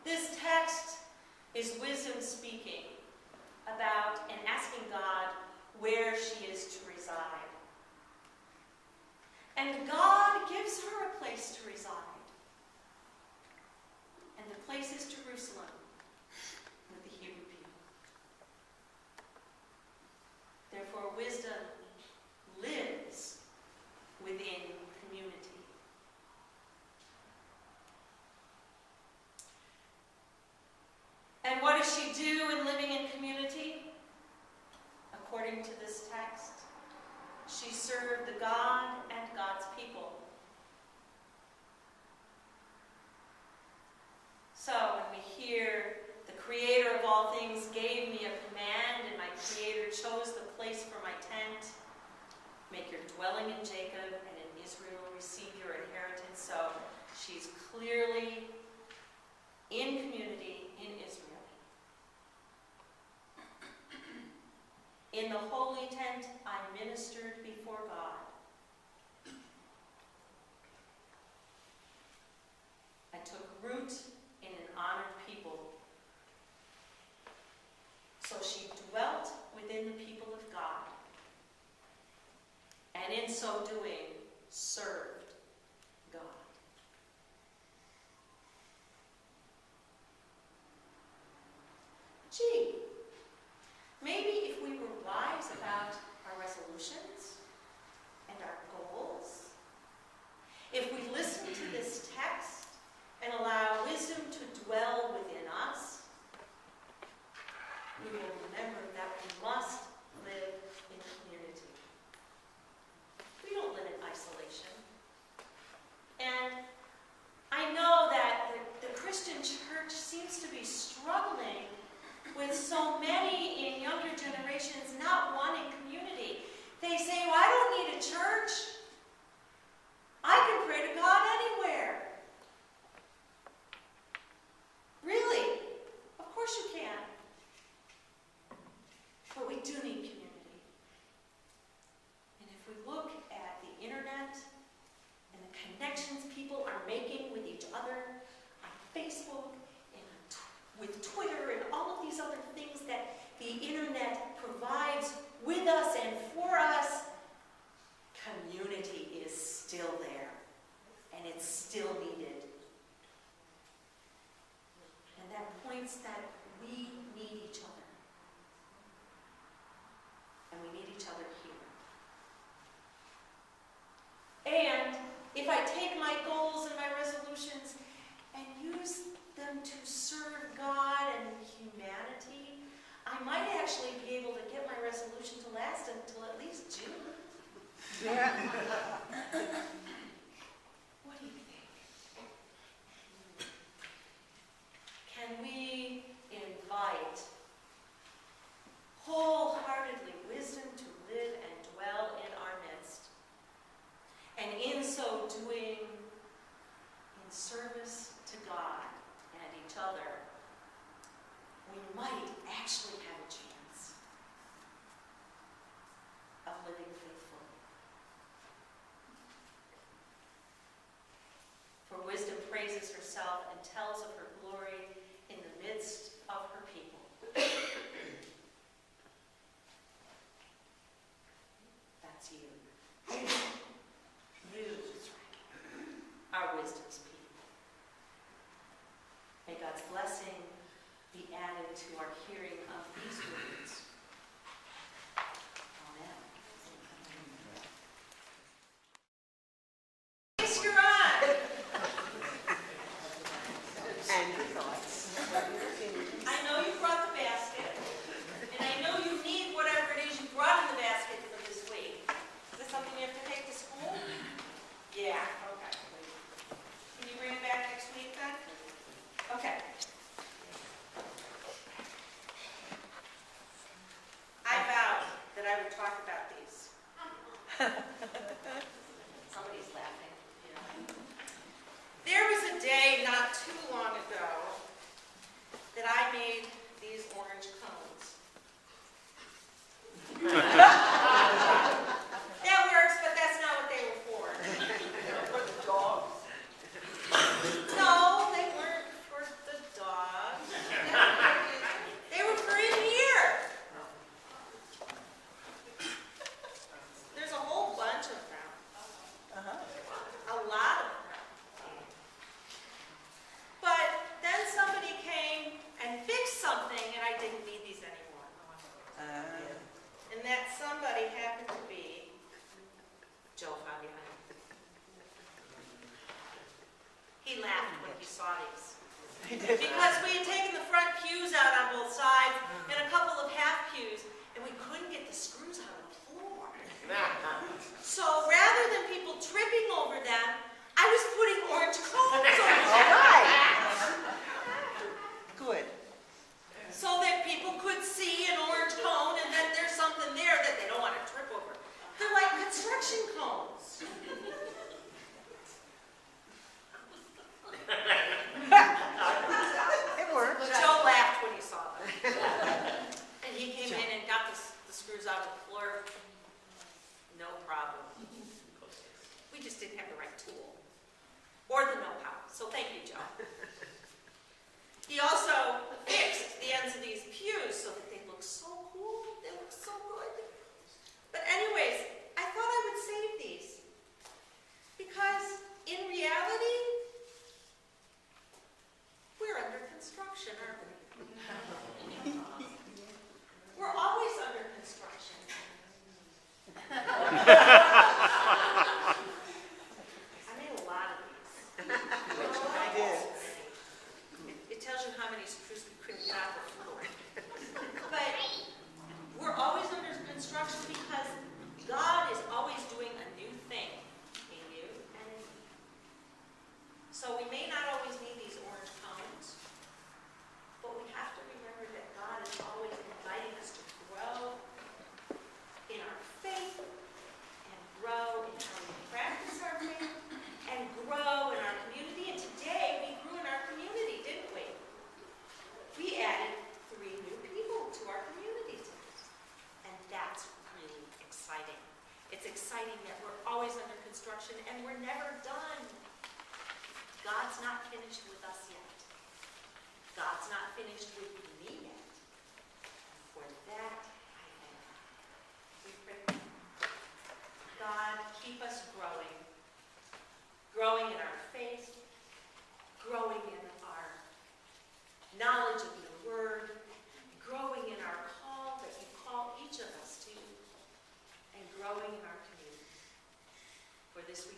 This text is wisdom speaking about and asking God where she is to reside. And God gives her a place to reside. And the place is Jerusalem with the Hebrew people. Therefore, wisdom lives within community. And what does she do in living in community? According to this text, she served the God and God's people. So when we hear the Creator of all things gave me a command, and my Creator chose the place for my tent, make your dwelling in Jacob, and in Israel receive your inheritance. So she's clearly in community in Israel. In the holy tent, I ministered before God. I took root in an honored people. So she dwelt within the people of God, and in so doing, served God. Gee, maybe if we were wise about our resolutions and our goals, if we listen to this text and allow wisdom to dwell within us, we will remember that we must live in community. We don't live in isolation. And I know that the Christian church seems to be struggling with so many in younger generations not wanting community. They say, well, I don't need a church. I can pray to God anywhere. Really? Of course you can. But we do need community. And if we look at the internet and the connections people are making with each other on Facebook and with Twitter and all of these other things that the internet provides with us and for us, community is still there, and it's still needed. And that points that we need each other. And we need each other here. And if I take my goals and my resolutions and use them to serve God and humanity, I might actually be able to get my resolution to last until at least June. What do you think? Can we invite wholeheartedly wisdom to live and dwell in our midst? And in so doing, in service to God and each other, we might actually have a chance of living faithfully. For wisdom praises herself and tells of her glory in the midst of her people. That's you. You are wisdom's people. May God's blessing be added to our hearing of these words. Amen. Yes, you're on. And your thoughts. I know you brought the basket, and I know you need whatever it is you brought in the basket for this week. Is this something you have to take to school? Yeah, okay. Can you bring it back next week then? Okay. I vowed that I would talk about these. Somebody's laughing. There was a day not too long ago that I made these orange cones. That works, but that's not what they were for. For the dogs. No, they weren't for the dogs. Because we had taken the front pews out on both sides and a couple of half pews, and we couldn't get the screws out of the floor. So rather than people tripping over them, I was putting orange cones over All them right. Good. so that people could see an orange cone and that there's something there that they don't want to trip over. They're like construction cones. It worked. Joe laughed when he saw them. And he came in and got the screws out of the floor. No problem. We just didn't have the right tool or the know-how. So thank you, Joe. He also fixed the ends of these pews so that they look so cool. They look so good. But anyways, I thought I would save these because in reality, we're under construction, aren't we? We're always under construction. I made a lot of these. I did. It tells you how many screws we couldn't get out of the floor. But we're always under construction because God is always doing a new thing in you and in me. So we may not always need these orange cones, but we have to remember that God is always inviting us to grow in our faith and grow in how we practice our faith and grow in our community. And today we grew in our community, didn't we? We added 3 new people to our community today. And that's really exciting. It's exciting that we're always under construction and we're never done. God's not finished with us yet. God's not finished with me yet. For that, I thank God. We pray. God, keep us growing. Growing in our faith. Growing in our knowledge of your word. Growing in our call that you call each of us to. And growing in our community. For this we